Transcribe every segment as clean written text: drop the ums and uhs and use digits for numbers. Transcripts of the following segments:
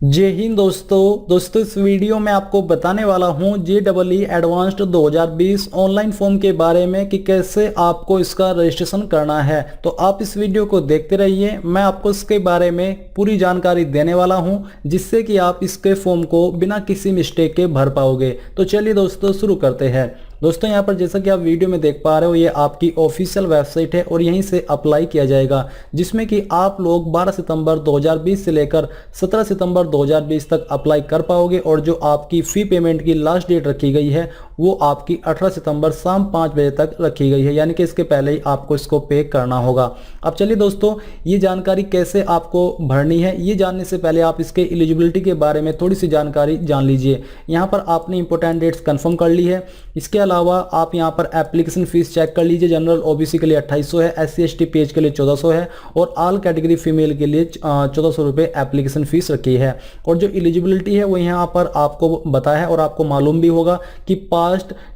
जय हिंद दोस्तों इस वीडियो में आपको बताने वाला हूं JEE एडवांस्ड 2020 ऑनलाइन फॉर्म के बारे में कि कैसे आपको इसका रजिस्ट्रेशन करना है। तो आप इस वीडियो को देखते रहिए, मैं आपको इसके बारे में पूरी जानकारी देने वाला हूं जिससे कि आप इसके फॉर्म को बिना किसी मिस्टेक के भर पाओगे। तो चलिए दोस्तों शुरू करते हैं। दोस्तों यहाँ पर जैसा कि आप वीडियो में देख पा रहे हो, ये आपकी ऑफिशियल वेबसाइट है और यहीं से अप्लाई किया जाएगा, जिसमें कि आप लोग 12 सितंबर 2020 से लेकर 17 सितंबर 2020 तक अप्लाई कर पाओगे। और जो आपकी फ़ी पेमेंट की लास्ट डेट रखी गई है वो आपकी 18 सितंबर शाम 5 बजे तक रखी गई है, यानी कि इसके पहले ही आपको इसको पे करना होगा। अब चलिए दोस्तों, ये जानकारी कैसे आपको भरनी है ये जानने से पहले आप इसके एलिजिबिलिटी के बारे में थोड़ी सी जानकारी जान लीजिए। यहाँ पर आपने इंपॉर्टेंट डेट्स कंफर्म कर ली है। इसके अलावा आप यहाँ पर एप्लीकेशन फीस चेक कर लीजिए। जनरल ओबीसी के लिए 2800 है, SC/ST पेज के लिए 1400 है और ऑल कैटेगरी फीमेल के लिए 1400 रुपये एप्लीकेशन फीस रखी है। और जो एलिजिबिलिटी है वो यहाँ पर आपको बताया है और आपको मालूम भी होगा कि past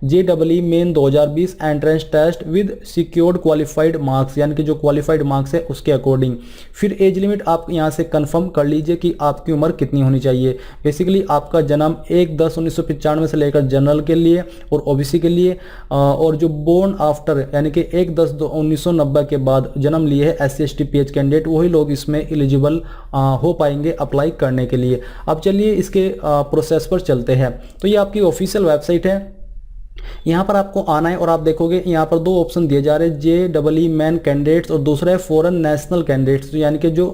JEE main 2020 entrance test with secured qualified marks, यानी कि जो क्वालिफाइड मार्क्स है उसके अकॉर्डिंग। फिर एज लिमिट आप यहाँ से कंफर्म कर लीजिए कि आपकी उम्र कितनी होनी चाहिए। बेसिकली आपका जन्म 1/10/1995 से लेकर जनरल के लिए और ओबीसी के लिए, और जो बोर्न आफ्टर यानी कि 1/10/1990 के बाद जन्म लिए है SC/ST पेज कैंडिडेट, वही लोग इसमें एलिजिबल हो पाएंगे अप्लाई करने के लिए। अब चलिए इसके प्रोसेस पर चलते हैं। तो ये आपकी ऑफिशियल वेबसाइट है। यहाँ पर आपको आना है और आप देखोगे यहाँ पर दो ऑप्शन दिए जा रहे हैं, JEE मैन कैंडिडेट्स और दूसरा है फॉरेन नेशनल कैंडिडेट्स, तो यानी कि जो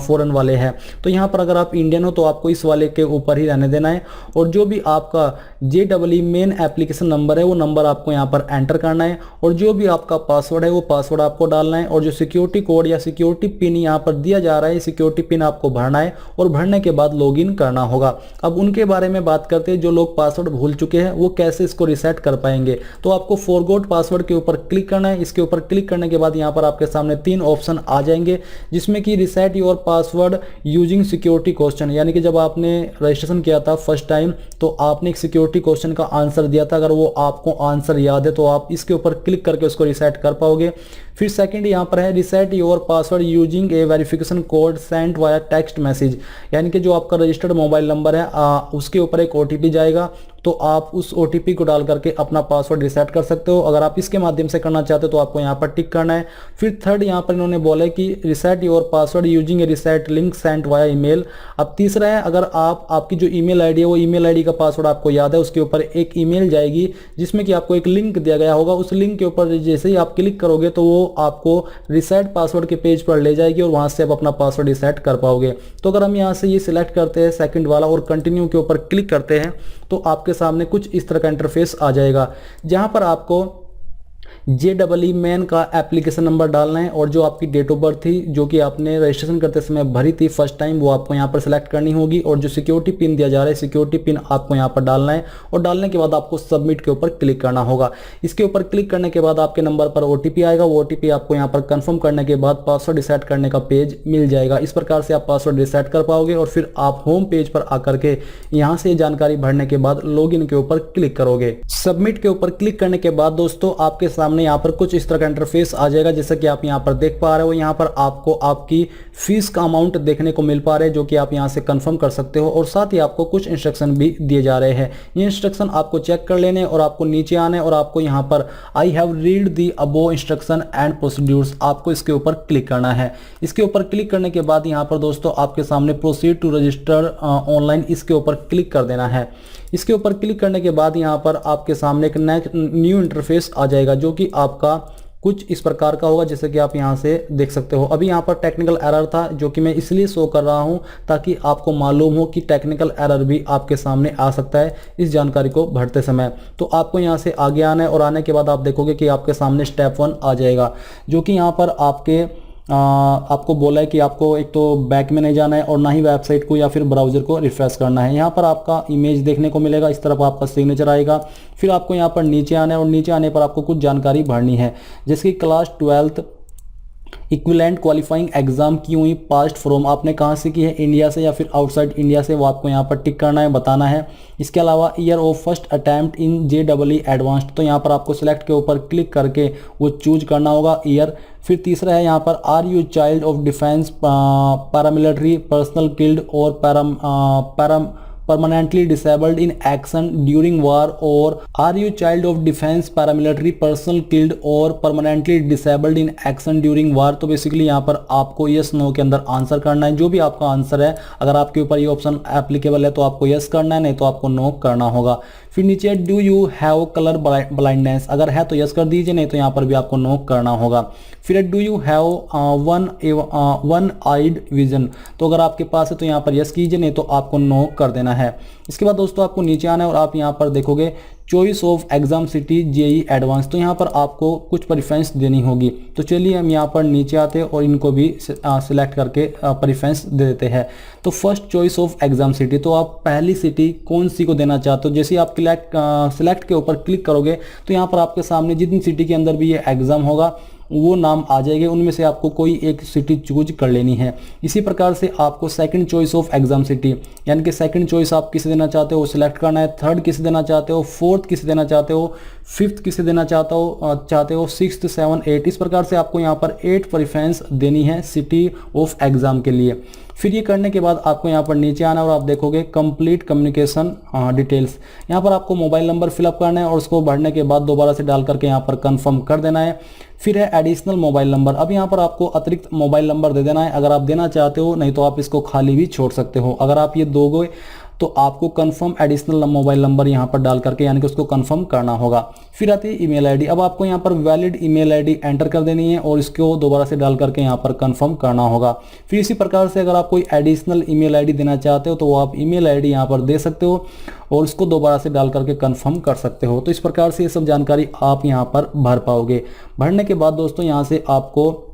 फॉरेन वाले हैं। तो यहाँ पर अगर आप इंडियन हो तो आपको इस वाले के ऊपर ही रहने देना है। और जो भी आपका JEE मेन एप्लीकेशन नंबर है वो नंबर आपको यहाँ पर एंटर करना है और जो भी आपका पासवर्ड है वो पासवर्ड आपको डालना है। और जो सिक्योरिटी कोड या सिक्योरिटी पिन यहाँ पर दिया जा रहा है, सिक्योरिटी पिन आपको भरना है और भरने के बाद लॉगिन करना होगा। अब उनके बारे में बात करते हैं, जो लोग पासवर्ड भूल चुके हैं वो कैसे इसको रिसेट कर पाएंगे। तो आपको फॉरगॉट पासवर्ड के ऊपर क्लिक करना है। इसके ऊपर क्लिक करने के बाद यहाँ पर आपके सामने 3 ऑप्शन आ जाएंगे, जिसमें कि reset your password using security question, यानी कि जब आपने रजिस्ट्रेशन किया था फर्स्ट टाइम तो आपने एक सिक्योरिटी क्वेश्चन का आंसर दिया था। अगर वो आपको आंसर याद है तो आप इसके ऊपर क्लिक करके उसको रिसेट कर पाओगे। फिर सेकंड यहाँ पर है reset your password using a verification code sent via text message, यानी कि जो आपका रजिस्टर्ड मोबाइल नंबर है उसके ऊपर एक OTP जाएगा, तो आप उस OTP को डाल करके अपना पासवर्ड रिसेट कर सकते हो। अगर आप इसके माध्यम से करना चाहते हो तो आपको यहाँ पर टिक करना है। फिर थर्ड यहाँ पर इन्होंने बोला है कि reset your password using a reset link sent via email. अब तीसरा है, अगर आपकी जो ईमेल आईडी है वो ईमेल आईडी का पासवर्ड आपको याद है, उसके ऊपर एक ईमेल जाएगी जिसमें कि आपको एक लिंक दिया गया होगा। उस लिंक के ऊपर जैसे ही आप क्लिक करोगे तो वो आपको रिसेट पासवर्ड के पेज पर ले जाएगी और वहां से आप अपना पासवर्ड रिसेट कर पाओगे। तो अगर हम यहाँ से ये सिलेक्ट करते हैं सेकंड वाला और कंटिन्यू के ऊपर क्लिक करते हैं तो आपके सामने कुछ इस तरह का इंटरफेस आ जाएगा, जहां पर आपको JEE मैन का एप्लीकेशन नंबर डालना है और जो आपकी डेट ऑफ बर्थ थी जो कि आपने रजिस्ट्रेशन करते समय भरी थी फर्स्ट टाइम, वो आपको यहाँ पर सिलेक्ट करनी होगी। और जो सिक्योरिटी पिन दिया जा रहा है, सिक्योरिटी पिन आपको यहाँ पर डालना है और डालने के बाद आपको सबमिट के ऊपर क्लिक करना होगा। इसके ऊपर क्लिक करने के बाद आपके नंबर पर OTP आएगा। वो OTP आपको यहाँ पर कंफर्म करने के बाद पासवर्ड रिसेट करने का पेज मिल जाएगा। इस प्रकार से आप पासवर्ड रिसेट कर पाओगे और फिर आप होम पेज पर आकर के यहाँ से जानकारी भरने के बाद लॉगिन के ऊपर क्लिक करोगे। सबमिट के ऊपर क्लिक करने के बाद दोस्तों आपके सामने यहाँ पर कुछ इस तरह का इंटरफेस आ जाएगा, जैसा कि आप यहाँ पर देख पा रहे हो। यहाँ पर आपको आपकी फीस का अमाउंट देखने को मिल पा रहे हैं, जो कि आप यहाँ से कंफर्म कर सकते हो। और साथ ही आपको कुछ इंस्ट्रक्शन भी दिए जा रहे हैं। ये इंस्ट्रक्शन आपको चेक कर लेने और आपको नीचे आना है और आपको यहाँ पर I have read the above instruction and procedures, आपको इसके ऊपर क्लिक करना है। इसके ऊपर क्लिक करने के बाद यहाँ पर दोस्तों आपके सामने प्रोसीड टू रजिस्टर ऑनलाइन, इसके ऊपर क्लिक कर देना है। इसके ऊपर क्लिक करने के बाद यहाँ पर आपके सामने एक न्यू इंटरफेस आ जाएगा, जो कि आपका कुछ इस प्रकार का होगा, जैसे कि आप यहाँ से देख सकते हो। अभी यहाँ पर टेक्निकल एरर था, जो कि मैं इसलिए शो कर रहा हूँ ताकि आपको मालूम हो कि टेक्निकल एरर भी आपके सामने आ सकता है इस जानकारी को भरते समय। तो आपको यहाँ से आगे आना है और आने के बाद आप देखोगे कि आपके सामने स्टेप 1 आ जाएगा, जो कि यहाँ पर आपको बोला है कि आपको एक तो बैक में नहीं जाना है और ना ही वेबसाइट को या फिर ब्राउजर को रिफ्रेश करना है। यहाँ पर आपका इमेज देखने को मिलेगा, इस तरफ आपका सिग्नेचर आएगा। फिर आपको यहाँ पर नीचे आना है और नीचे आने पर आपको कुछ जानकारी भरनी है, जैसे कि class 12th equivalent qualifying exam की हुई पास्ट फ्रॉम, आपने कहाँ से की है, इंडिया से या फिर आउटसाइड इंडिया से, वो आपको यहाँ पर टिक करना है, बताना है। इसके अलावा year of first attempt in JEE advanced, तो यहाँ पर आपको सिलेक्ट के ऊपर क्लिक करके वो चूज करना होगा ईयर। फिर तीसरा है यहाँ पर are you child of defence paramilitary personnel killed और permanently disabled in action during war, or are you child of defense paramilitary personnel killed or permanently disabled in action during war। तो basically यहाँ पर आपको yes no के अंदर answer करना है, जो भी आपका आंसर है। अगर आपके ऊपर ये ऑप्शन एप्लीकेबल है तो आपको यस करना है, नहीं तो आपको नो करना होगा। फिर नीचे do you have colour blindness, अगर है तो यस कर दीजिए, नहीं तो यहाँ पर भी आपको नो करना होगा। फिर do you have one eyed vision, तो अगर आपके पास है तो यहाँ पर यस कीजिए, नहीं तो आपको नो कर देना है। इसके बाद दोस्तों आपको नीचे आना है और आप यहाँ पर देखोगे choice of exam city JEE advance, तो यहाँ पर आपको कुछ प्रेफरेंस देनी होगी। तो चलिए हम यहाँ पर नीचे आते हैं और इनको भी सिलेक्ट करके प्रेफरेंस दे देते हैं। तो first choice of exam city, तो आप पहली सिटी कौन सी को देना चाहते हो, जैसे आप सिलेक्ट के ऊपर क्लिक करोगे तो यहाँ पर आपके सामने जितनी सिटी के अंदर भी ये एग्जाम होगा वो नाम आ जाएंगे, उनमें से आपको कोई एक सिटी चूज कर लेनी है। इसी प्रकार से आपको second choice of exam city, यानी कि सेकंड चॉइस आप किसे देना चाहते हो वो सिलेक्ट करना है। थर्ड किसे देना चाहते हो, फोर्थ किसे देना चाहते हो, फिफ्थ किसे देना चाहते हो, सिक्स्थ, 7, 8, इस प्रकार से आपको यहाँ पर 8 प्रेफरेंस देनी है सिटी ऑफ एग्जाम के लिए। फिर ये करने के बाद आपको यहाँ पर नीचे आना और आप देखोगे कंप्लीट कम्युनिकेशन डिटेल्स, यहाँ पर आपको मोबाइल नंबर फिलअप करना है और उसको भरने के बाद दोबारा से डाल करके यहाँ पर कंफर्म कर देना है। फिर है एडिशनल मोबाइल नंबर, अब यहाँ पर आपको अतिरिक्त मोबाइल नंबर दे देना है अगर आप देना चाहते हो, नहीं तो आप इसको खाली भी छोड़ सकते हो। अगर आप ये दोगे तो आपको कंफर्म एडिशनल मोबाइल नंबर यहाँ पर डाल करके यानी कि उसको कंफर्म करना होगा। फिर आती है ईमेल आईडी, अब आपको यहाँ पर वैलिड ईमेल आईडी एंटर कर देनी है और इसको दोबारा से डाल करके यहाँ पर कंफर्म करना होगा। फिर इसी प्रकार से अगर आप कोई एडिशनल ईमेल आईडी देना चाहते हो तो वो आप ईमेल आईडी यहाँ पर दे सकते हो और उसको दोबारा से डाल करके कंफर्म कर सकते हो। तो इस प्रकार से ये सब जानकारी आप यहाँ पर भर पाओगे। भरने के बाद दोस्तों यहाँ से आपको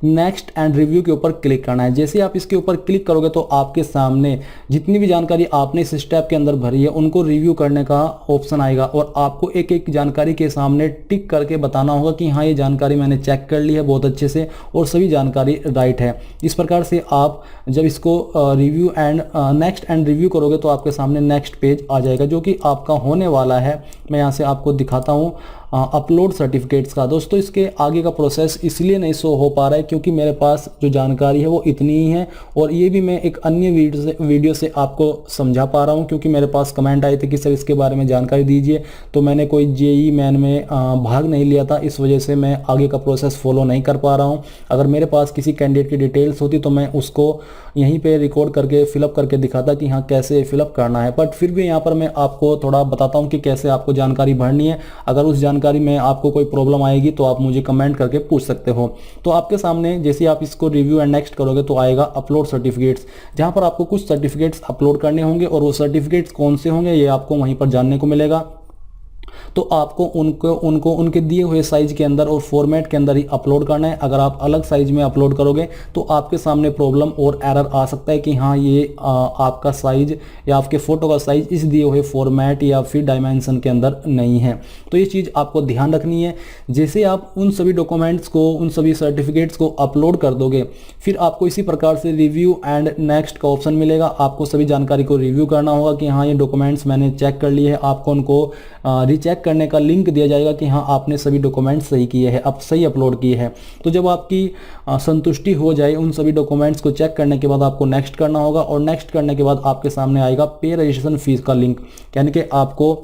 नेक्स्ट एंड रिव्यू के ऊपर क्लिक करना है। जैसे आप इसके ऊपर क्लिक करोगे तो आपके सामने जितनी भी जानकारी आपने इस स्टेप के अंदर भरी है उनको रिव्यू करने का ऑप्शन आएगा और आपको एक एक जानकारी के सामने टिक करके बताना होगा कि हाँ ये जानकारी मैंने चेक कर ली है बहुत अच्छे से और सभी जानकारी राइट है। इस प्रकार से आप जब इसको review and next and review करोगे तो आपके सामने नेक्स्ट पेज आ जाएगा जो कि आपका होने वाला है। मैं यहाँ से आपको दिखाता हूँ अपलोड सर्टिफिकेट्स का। दोस्तों इसके आगे का प्रोसेस इसलिए नहीं शो हो पा रहा है क्योंकि मेरे पास जो जानकारी है वो इतनी ही है और ये भी मैं एक अन्य वीडियो से आपको समझा पा रहा हूँ क्योंकि मेरे पास कमेंट आए थे कि सर इसके बारे में जानकारी दीजिए, तो मैंने कोई JEE मेन में भाग नहीं लिया था, इस वजह से मैं आगे का प्रोसेस फॉलो नहीं कर पा रहा हूँ। अगर मेरे पास किसी कैंडिडेट की डिटेल्स होती तो मैं उसको यहीं पे रिकॉर्ड करके फिलअप करके दिखाता कि हाँ कैसे फिलअप करना है, बट फिर भी यहाँ पर मैं आपको थोड़ा बताता हूँ कि कैसे आपको जानकारी भरनी है। अगर उस जानकारी में आपको कोई प्रॉब्लम आएगी तो आप मुझे कमेंट करके पूछ सकते हो। तो आपके सामने जैसे आप इसको रिव्यू एंड नेक्स्ट करोगे तो आएगा अपलोड सर्टिफिकेट्स, जहां पर आपको कुछ सर्टिफिकेट्स अपलोड करने होंगे और वो सर्टिफिकेट्स कौन से होंगे ये आपको वहीं पर जानने को मिलेगा। तो आपको उनको उनके दिए हुए साइज के अंदर और फॉर्मेट के अंदर ही अपलोड करना है। अगर आप अलग साइज में अपलोड करोगे तो आपके सामने प्रॉब्लम और एरर आ सकता है कि हाँ ये आपका साइज या आपके फोटो का साइज इस दिए हुए फॉर्मेट या फिर डायमेंशन के अंदर नहीं है। तो ये चीज़ आपको ध्यान रखनी है। जैसे आप उन सभी डॉक्यूमेंट्स को उन सभी सर्टिफिकेट्स को अपलोड कर दोगे फिर आपको इसी प्रकार से रिव्यू एंड नेक्स्ट का ऑप्शन मिलेगा। आपको सभी जानकारी को रिव्यू करना होगा कि हाँ ये डॉक्यूमेंट्स मैंने चेक कर लिए हैं, आपको उनको रीचेक करने का लिंक दिया जाएगा कि हाँ आपने सभी डॉक्यूमेंट्स सही किए हैं, अब सही अपलोड किए हैं। तो जब आपकी संतुष्टि हो जाए उन सभी डॉक्यूमेंट्स को चेक करने के बाद आपको नेक्स्ट करना होगा और नेक्स्ट करने के बाद आपके सामने आएगा पे रजिस्ट्रेशन फीस का लिंक, यानी कि आपको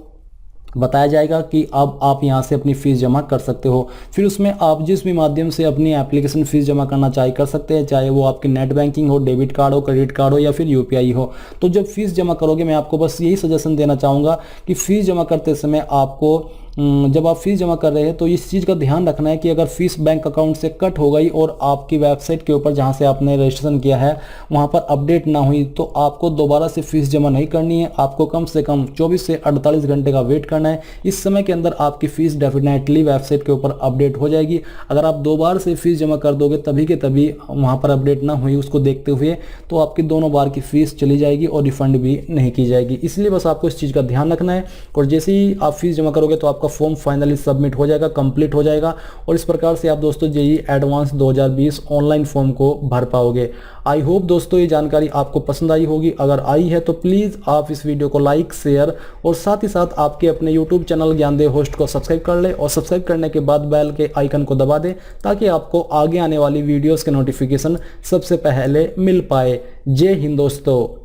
बताया जाएगा कि अब आप यहां से अपनी फ़ीस जमा कर सकते हो। फिर उसमें आप जिस भी माध्यम से अपनी एप्लीकेशन फ़ीस जमा करना चाहे कर सकते हैं, चाहे वो आपकी नेट बैंकिंग हो, डेबिट कार्ड हो, क्रेडिट कार्ड हो या फिर UPI हो। तो जब फीस जमा करोगे मैं आपको बस यही सजेशन देना चाहूँगा कि फ़ीस जमा करते समय आपको जब आप फीस जमा कर रहे हैं तो इस चीज़ का ध्यान रखना है कि अगर फीस बैंक अकाउंट से कट हो गई और आपकी वेबसाइट के ऊपर जहां से आपने रजिस्ट्रेशन किया है वहां पर अपडेट ना हुई तो आपको दोबारा से फीस जमा नहीं करनी है। आपको कम से कम 24 से 48 घंटे का वेट करना है। इस समय के अंदर आपकी फ़ीस डेफिनेटली वेबसाइट के ऊपर अपडेट हो जाएगी। अगर आप दोबारा से फीस जमा कर दोगे तभी के तभी वहाँ पर अपडेट ना हुई उसको देखते हुए तो आपकी दोनों बार की फ़ीस चली जाएगी और रिफ़ंड भी नहीं की जाएगी। इसलिए बस आपको इस चीज़ का ध्यान रखना है और जैसे ही आप फीस जमा करोगे तो आपको आपका फॉर्म फाइनली सबमिट हो जाएगा, कंप्लीट हो जाएगा और इस प्रकार से आप दोस्तों जेईई एडवांस 2020 ऑनलाइन फॉर्म को भर पाओगे। आई होप दोस्तों ये जानकारी आपको पसंद आई होगी। अगर आई है तो प्लीज़ आप इस वीडियो को लाइक, शेयर और साथ ही साथ आपके अपने यूट्यूब चैनल ज्ञानदेव होस्ट को सब्सक्राइब कर ले और सब्सक्राइब करने के बाद बेल के आइकन को दबा दे ताकि आपको आगे आने वाली वीडियोस के नोटिफिकेशन सबसे पहले मिल पाए। जय हिंद दोस्तों।